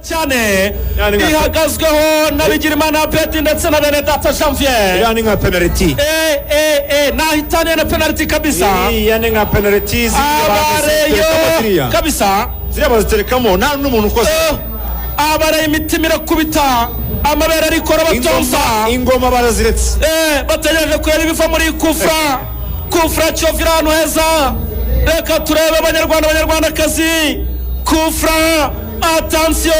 cyane ihagazweho na Bigirimana Peti ndetse na Benedata Janvier. Yani nka penalty. Nahitanye na penalty kabisa. Yani nka penalty abareyo kabisa. Ziraba ziterekamo nta n'umuntu ukoze. Abareyo imitima irakubita amabere ariko batonsa. Ingoma baraziretse. Bategereje ko yari biva muri Kufra Chovira hano heza. Reka turebe abanyarwandakazi. Kufra, attention!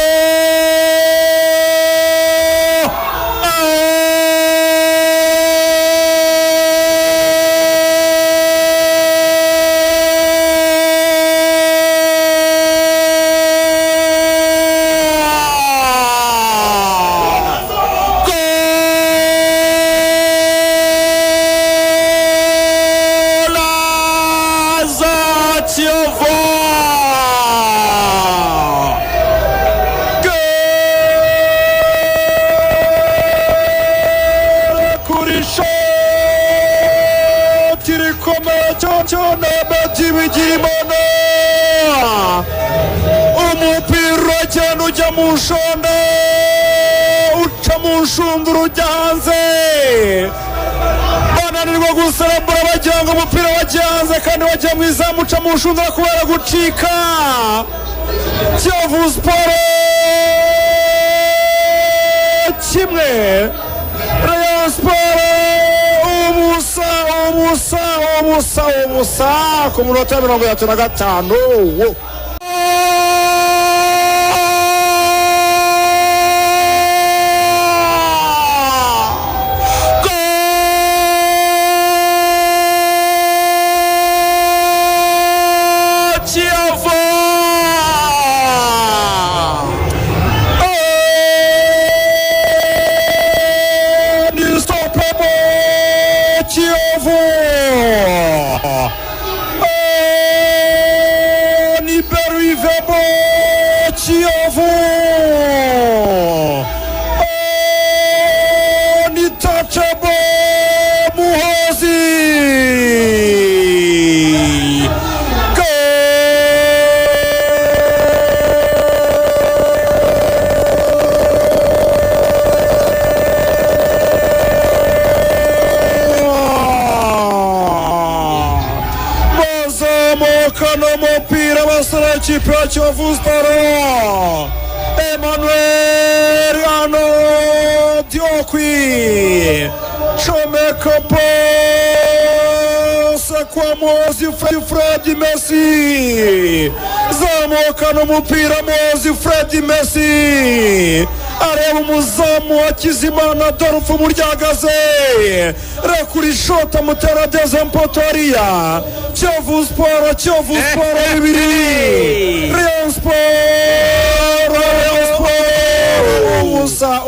Bigirimana umupira cyane ujya mu nshonda uca mu nshundura ujya hanze bananirwa guserabura bagira ngo umupira wajya hanze kandi wajya mu izamu uca mu nshundura kubera gucika. Kiyovu Sport kimwe Rayon Sport umusa ku munota wa 35. Mupira basara ikipe ya Kiyovu Sport. Emmanuel Diokwi chomeka pasa kwa Mozi Fred Messi. Zamuka n'umupira Mozi Fred Messi areba umuzamu wa Kizimana Adolphe muryagaze rekuri shota mutera dezempotoria. Kiyovu Sport bibiri Rayon Sport umusa